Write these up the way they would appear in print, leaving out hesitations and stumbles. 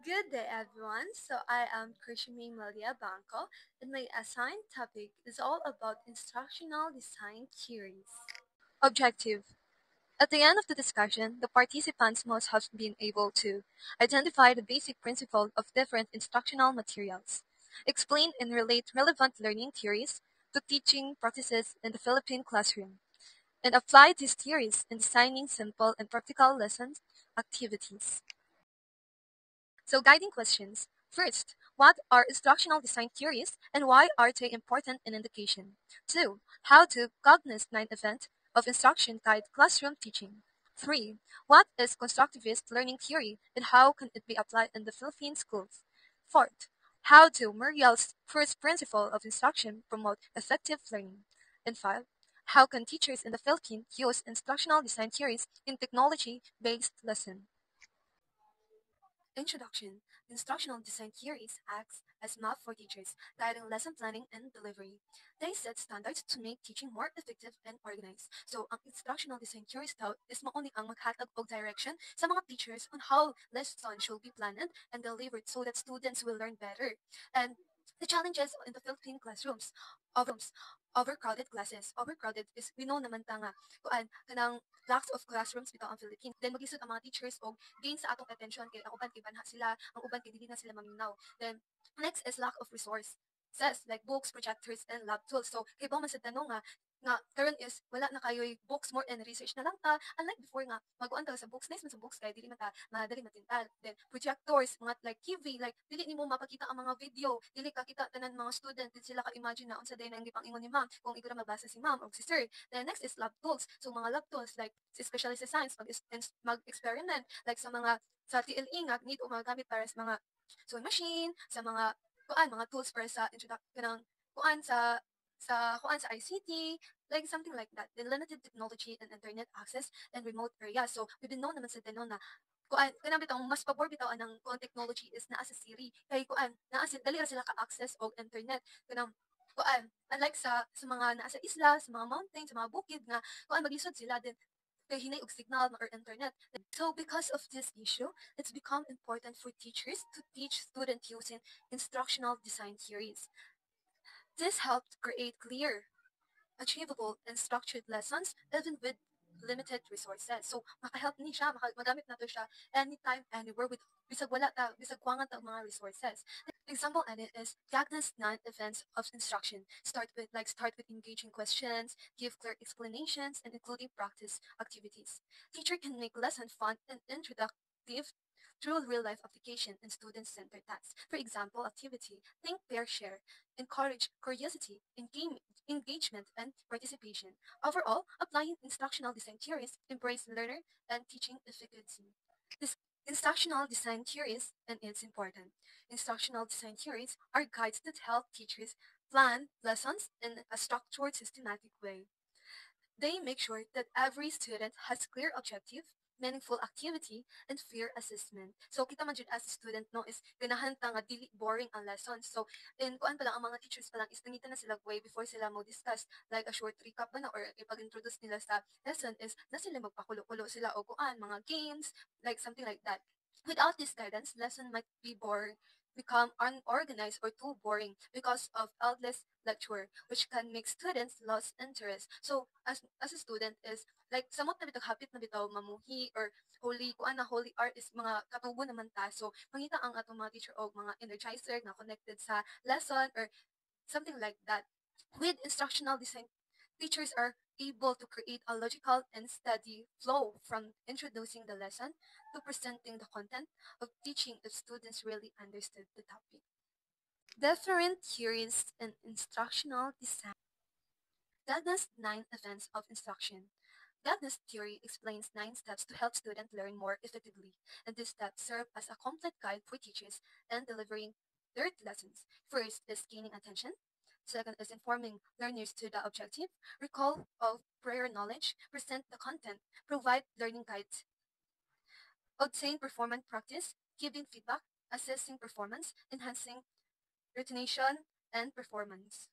Good day, everyone. So, I am Krishmi Malia Banco, and my assigned topic is all about instructional design theories. Objective. At the end of the discussion, the participants must have been able to identify the basic principle of different instructional materials, explain and relate relevant learning theories to teaching practices in the Philippine classroom, and apply these theories in designing simple and practical lessons activities. So, guiding questions. First, what are instructional design theories and why are they important in education? 2. How do Cogni's 9 event of instruction guide classroom teaching? 3. What is constructivist learning theory and how can it be applied in the Philippine schools? Fourth, how do Muriel's first principle of instruction promote effective learning? And 5. How can teachers in the Philippines use instructional design theories in technology-based lessons? Introduction. Instructional design theories acts as map for teachers, guiding lesson planning and delivery. They set standards to make teaching more effective and organized. So, ang instructional design theories daw is mauni ang maghatag og direction sa mga teachers on how lesson should be planned and delivered so that students will learn better. And the challenges in the Philippine classrooms, overcrowded classes. Overcrowded is we know naman ta nga kuan kanang lacks of classrooms bitaw ang Philippines. Then magisod ang mga teachers og gain sa atong attention kay ang uban kay banha sila, ang uban kay dili na sila maminaw. Then next is lack of resource. Says like books, projectors, and lab tools. So kay ba man sa tanong nga karon is wala na kayo'y books more and research na lang ta unlike before nga maguan ta sa books nice man sa books kay dili man ta madali matintal then projectors mga like TV like dili nimo mapakita ang mga video dili ka kita tanan mga student din sila ka imagine na unsa day na ang gipangingon ni ma'am kung igura mabasa si ma'am o si sir. Then next is lab tools. So mga lab tools like especially sa science mag-experiment like sa mga sa TLE nga need o magagamit para sa mga sewing machine, sa mga mga tools para sa introduction ng kuan kuan sa ICT, like something like that. Then limited technology and internet access and remote areas. So we've been known naman sa tanon na kuan kanang bitaw mas pabor bitaw ang kuan technology is naa sa Siri. Kay kuan naa sa dali ra sila ka-access og internet. Kanang kuan unlike sa mga naa sa isla, sa mga mountain, sa mga bukid nga kuan maglisod sila din kay hinay og signal or internet. So because of this issue, it's become important for teachers to teach students using instructional design theories. This helped create clear, achievable, and structured lessons even with limited resources. So, makahelp ni siya, magamit na to siya anytime, anywhere, with bisag wala ta, bisag kuwangan ta mga resources. Example on it is Gagna's 9 events of instruction. Start with engaging questions, give clear explanations, and including practice activities. Teacher can make lesson fun and introductive through real-life application and student-centered tasks. For example, activity, think, pair, share, encourage curiosity, engagement, and participation. Overall, applying instructional design theories embrace learner and teaching efficacy. This instructional design theories, and it's important. Instructional design theories are guides that help teachers plan lessons in a structured, systematic way. They make sure that every student has clear objective, meaningful activity, and fair assessment. So kita man jud as a student no is ganahan ta nga dili boring ang lesson. So in kuan pa lang ang mga teachers pa lang is nangitan na sila way before sila mo discuss like a short recap ba na or ipag-introduce nila sa lesson is na sila magpakulo-kulo sila o kuan mga games like something like that. Without this guidance, lesson might be boring, become unorganized or too boring because of endless lecture, which can make students lose interest. So, as a student is, like, samot na bitaw hapit na bitaw mamuhi or holy art is mga katubo naman ta. So, mangita ang atong mga teacher o mga energizer na connected sa lesson or something like that. With instructional design, teachers are able to create a logical and steady flow from introducing the lesson to presenting the content of teaching if students really understood the topic. Different theories in instructional design. Gagner's 9 events of instruction. Gagner's theory explains 9 steps to help students learn more effectively, and these steps serve as a complete guide for teachers and delivering their lessons. First is gaining attention. Second is informing learners to the objective, recall of prior knowledge, present the content, provide learning guides, obtain performance practice, giving feedback, assessing performance, enhancing retention and performance.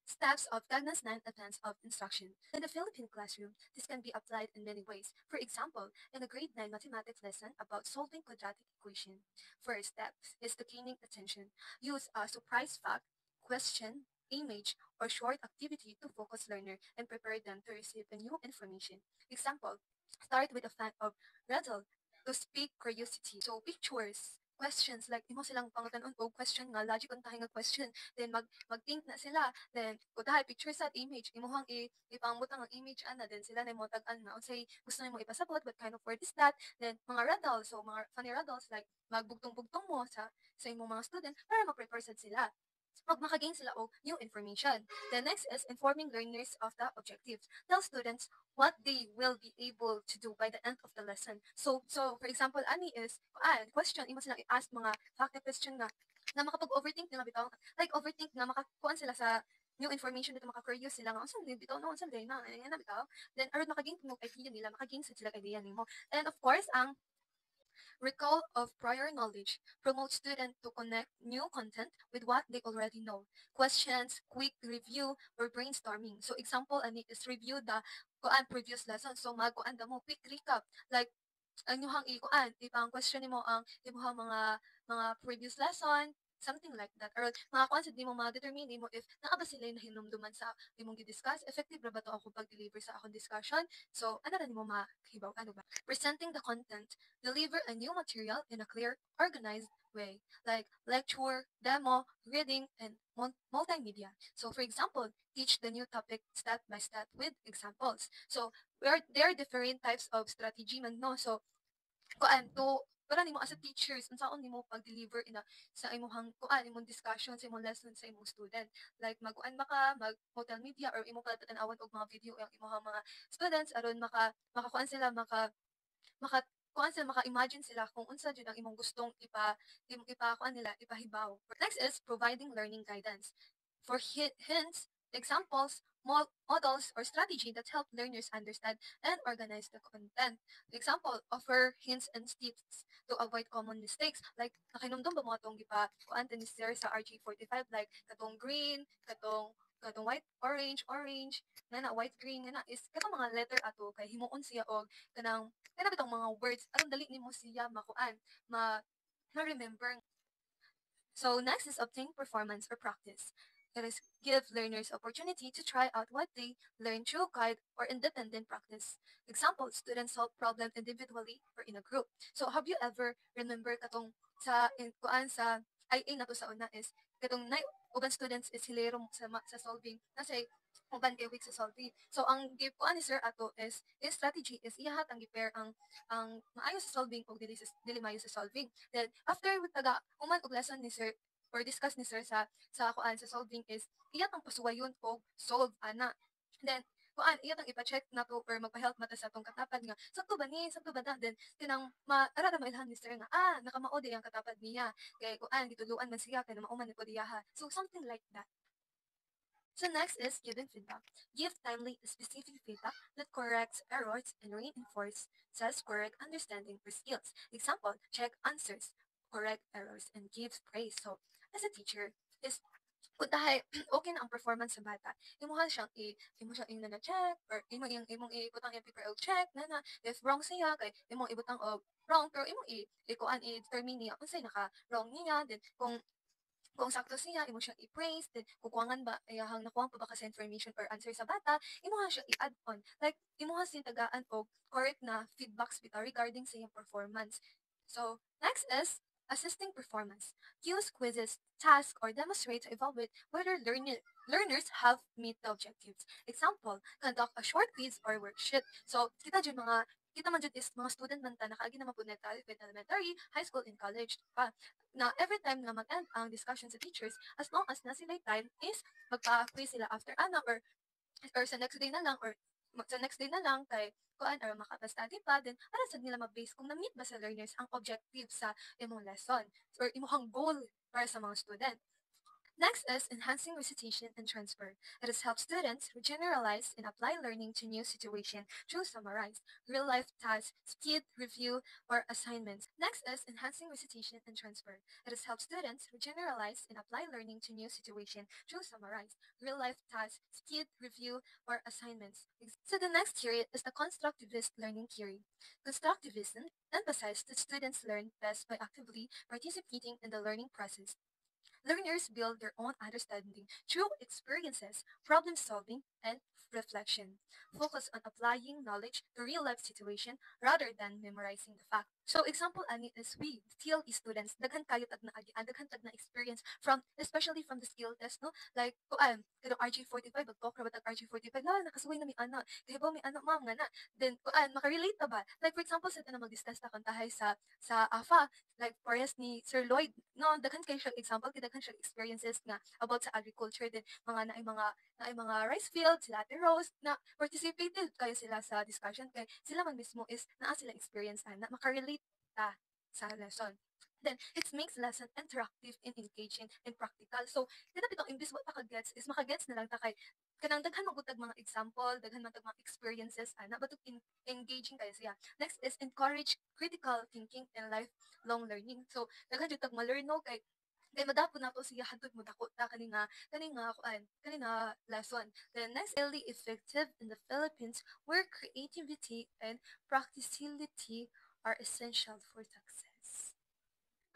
Steps of Gagna's 9 attempts of instruction. In the Philippine classroom, this can be applied in many ways. For example, in a grade 9 mathematics lesson about solving quadratic equation, first step is the gaining attention. Use a surprise fact, question, image, or short activity to focus learner and prepare them to receive the new information. Example, start with a fact of riddle to speak curiosity. So pictures, questions like imo silang pangutanon og question nga logic untahay nga question, then mag-think na sila, then kudahay picture sa image imuhang ipangutang ang image ana, then sila na mo tag-an nga unsay gusto nimo ipasabot, what kind of word is that, then mga riddles, so mga funny riddles like magbugtong-bugtong mo sa imong mga student para ma-prepare sad sila makagain sila og new information. The next is informing learners of the objectives. Tell students what they will be able to do by the end of the lesson. So for example, ani is question imo sila i-ask mga fact question na makapag-overthink nila bitaw. Like overthink na makakuan sila sa new information dito maka-curious sila nga unsa bitaw no unsa na na bitaw. Then aron makagain mo idea nila makagain sila idea nimo. And of course, ang recall of prior knowledge promotes students to connect new content with what they already know. Questions, quick review, or brainstorming. So example, ani is review the previous lesson. So magkuan mo quick recap. Like ang inyong ipang question nimo ang imuhang mga previous lesson, something like that. Or mga concept mo ma-determine mo if naa ba sila na hinumduman sa imong gi-discuss, effective ra ba to ako pag-deliver sa akong discussion. So, ano ra nimo mahibaw, ano ba? Presenting the content, deliver a new material in a clear, organized way, like lecture, demo, reading, and multimedia. So, for example, teach the new topic step by step with examples. So, there are different types of strategy man, no? So, kuan to para nimo as a teachers unsaon nimo pag-deliver sa imong kuan imong discussion sa imong lesson sa imong student like mag-kuan maka mag hotel media or imong palatan-awan og mga video ang imong mga students aron makakuan sila maka kuan sila maka-imagine sila kung unsa jud ang imong gustong ipa kuan nila ipahibaw. Next is providing learning guidance for hints, examples, models, or strategy that help learners understand and organize the content. For example, offer hints and tips to avoid common mistakes. Like, nakinumdum ba mo itong kuan ni Sir sa RG45, like, katong green, katong white, orange, nga na white, green, nga na, is katong mga letter ato, kay himuon siya og kanang bitong mga words, aron dali nimo siya makuan, ma-remember. So next is obtain performance or practice. It is give learners opportunity to try out what they learn through guide or independent practice. Example, students solve problem individually or in a group. So have you ever remember katong kuan sa IA na to sa una is katong na uban students is hilero sa solving kasi uban kay weak sa solving. So ang give kuan ni sir ato is his strategy is iyahat ang gi-pair ang maayo sa solving o dili maayo sa solving. Then after taga human og lesson ni sir or discuss ni sir sa kuan sa solving is iyat ang pasuwayon og solve ana. Then kuan iyat ang ipa-check nato or magpa-help mata sa atong katapad nga sakto ba na then kanang maara ra mailhan ni sir nga nakamao di ang katapad niya kay kuan gituluan man siya kay mauman ni ko diha. So something like that. So next is giving feedback. Give timely, specific feedback that corrects errors and reinforces correct understanding or skills. Example, check answers, correct errors, and gives praise. So, as a teacher, is kung dahil okay na ang performance sa bata, imo siyang na-check, or imong ibutang yung paper og check, na if wrong siya, kay imong ibutang og wrong, pero imong ikuan i-determine niya, kung sa'y naka-wrong niya, then kung sakto siya, imo siyang i-praise, then kukuangan ba, ayahang nakuha pa ba kasi information or answer sa bata, imo siyang i-add on. Like, imo siyang tagaan og correct na feedbacks bitaw regarding sa iyang performance. So, next is assisting performance. Use quizzes, tasks, or demonstrate to evaluate whether learners have meet the objectives. Example, conduct a short quiz or worksheet. So, kita man dyan is mga student man ta, nakaagi naman po neta with elementary, high school, and college pa na every time na mag-end ang discussion sa teachers, as long as na sila time is magpa-quiz sila after or sa next day na lang or sa next day na lang kay kuan or makapag-study pa then para sa nila ma-base kung na-meet ba sa learners ang objective sa imong lesson or imong goal para sa mga student. Next is enhancing recitation and transfer. It has helped students generalize and apply learning to new situation through summarize, real-life tasks, speed, review, or assignments. Next is enhancing recitation and transfer. It has helped students generalize and apply learning to new situation through summarize, real-life tasks, speed, review, or assignments. So the next theory is the constructivist learning theory. Constructivism emphasizes that students learn best by actively participating in the learning process. Learners build their own understanding through experiences, problem solving, and reflection. Focus on applying knowledge to real life situation rather than memorizing the fact. So example ani is we TLE students daghan kayo tag na agi daghan tag na experience from especially from the skill test no like kuan kada RG45 magtalk ra tag RG45 na nakasuway na mi ana kahibaw mi ana ma'am nga na then kuan makarelate ta ba like for example sa tanang mag-discuss ta kantahay sa AFA like parehas ni Sir Lloyd no daghan kay siya example kay daghan siya experiences nga about sa agriculture din mga naay mga rice fields sila Ate Rose na participated kayo sila sa discussion kay sila man mismo is naa sila experience na makarelate ta sa lesson. Then, it makes lesson interactive and engaging and practical. So, kinapitong imbis mo gets is makagets na lang ta kay kanang daghan magutag mga example, daghan man tag mga experiences ana batok engaging kayo siya. Next is encourage critical thinking and lifelong learning. So, daghan jud tag ma-learn no kay madapon nato siya hadtod mo dako ta kaninga kuan kanina lesson. Then next, highly effective in the Philippines where creativity and practicality are essential for success.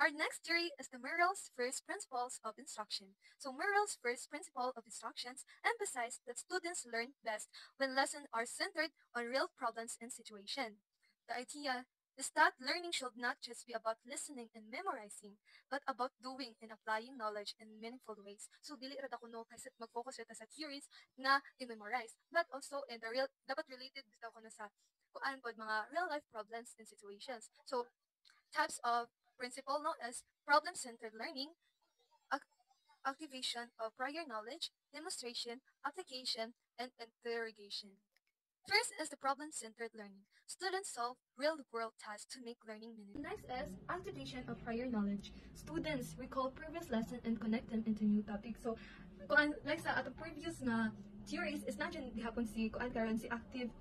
Our next theory is the Merrill's first principles of instruction. So Merrill's first principle of instructions emphasize that students learn best when lessons are centered on real problems and situations. The idea is that learning should not just be about listening and memorizing, but about doing and applying knowledge in meaningful ways. So dili ra ko no kasi mag-focus ra ta sa theories na i-memorize, but also in the real dapat related bitaw ko na sa kuan pod mga real life problems and situations. So types of principle known as problem-centered learning, ac- activation of prior knowledge, demonstration, application, and interrogation. First is the problem-centered learning. Students solve real-world tasks to make learning meaningful. Next is activation of prior knowledge. Students recall previous lesson and connect them into new topics. So, kung like sa atong previous na theories is not dyan gihapon si kuan karon si active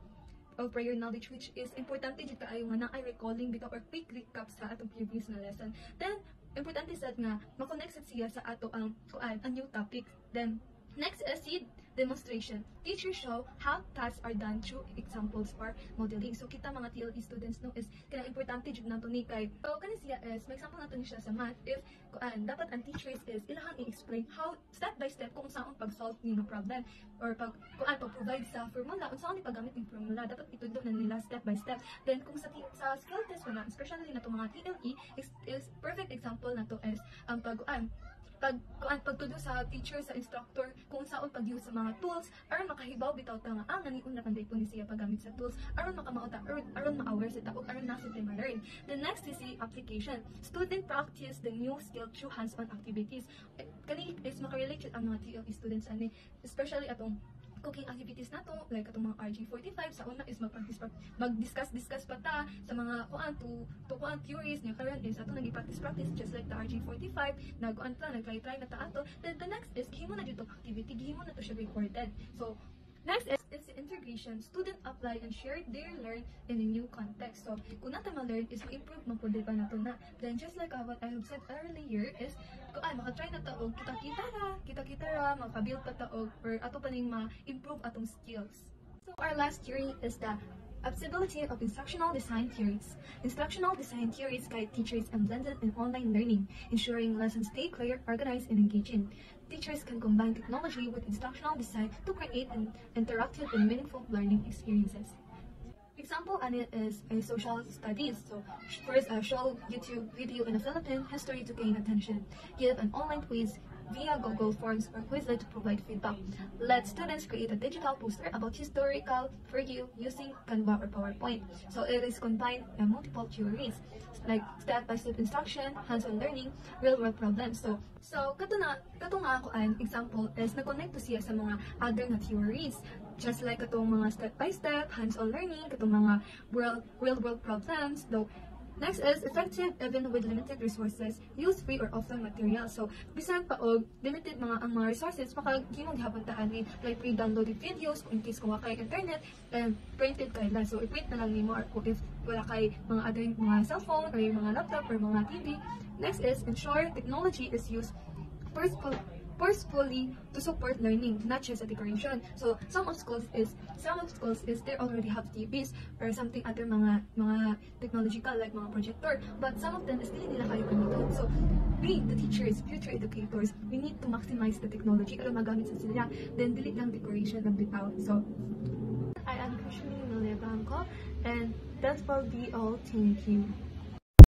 of prior knowledge which is importante jud kaayo nga naay recalling bitaw or quick recap sa atong previous na lesson. Then importante sad nga ma-connect sad siya sa ato ang kuan ang new topic. Then next is seed demonstration. Teachers show how tasks are done through examples or modeling. So kita mga TLE students no is kaya importante jud nato ni kay so kani siya is may example nato ni siya sa math if kuan dapat ang teachers is ilahang i-explain how step by step kung saan pag-solve ni ng problem or pag kuan pag-provide sa formula unsa ni paggamit ng formula dapat itudo na nila step by step. Then kung sa skill test na especially nato mga TLE is perfect example nato is ang pagtudo sa teacher sa instructor kung saan pag-use sa mga tools aron makahibaw bitaw ta nga ganiun na kanday po ni siya paggamit sa tools aron makamauta aron ma-aware sa tao aron na sila ma-learn. The next is the application. Student practice the new skill through hands-on activities. Kani is makarelate ang mga TLE students ani especially atong cooking activities nato like atong mga RG45 sa una is mag-discuss pa ta sa mga kuan to kuan theories niya karon is ato nagi-practice just like the RG45 nag-kuan ta nag-try na ta ato. Then the next is gihimo na jud activity gihimo na to siya recorded. So next is the integration. Student apply and share their learn in a new context. So, kung natin ma-learn is ma-improve man po ba nato na. Then, just like what I have said earlier is, kung maka-try na taog, kita-kita ra, maka-build pa taog, or ato pa ning ma-improve atong skills. So, our last theory is the applicability of instructional design theories. Instructional design theories guide teachers and blended in online learning, ensuring lessons stay clear, organized, and engaging. Teachers can combine technology with instructional design to create an interactive and meaningful learning experiences. Example is a social studies. So first, show YouTube video in the Philippines history to gain attention. Give an online quiz via Google Forms or Quizlet to provide feedback. Let students create a digital poster about historical figure using Canva or PowerPoint. So it is combined multiple theories like step-by-step instruction, hands-on learning, real-world problems. So kato nga ako an example is na-connect to siya sa mga other na theories. Just like katong mga step-by-step, hands-on learning, katong mga real-world problems, though Next is effective even with limited resources. Use free or offline materials. So, bisan pa og limited ang mga resources, makagimong gihapuntahan ni like pre-downloaded videos in case kung wala kay internet, and printed kay lang. So, i-print na lang nimo or if wala kay mga other mga cellphone or yung mga laptop or mga TV. Next is ensure technology is used forcefully to support learning, not just a decoration. So some of schools is they already have TVs or something other mga technological like mga projector, but some of them is dili nila kayo gamiton. So we, the teachers, future educators, we need to maximize the technology para magamit sa sila. Then dili lang decoration lang bitaw. So I am Krishni Nalebangko, and that will be all. Thank you.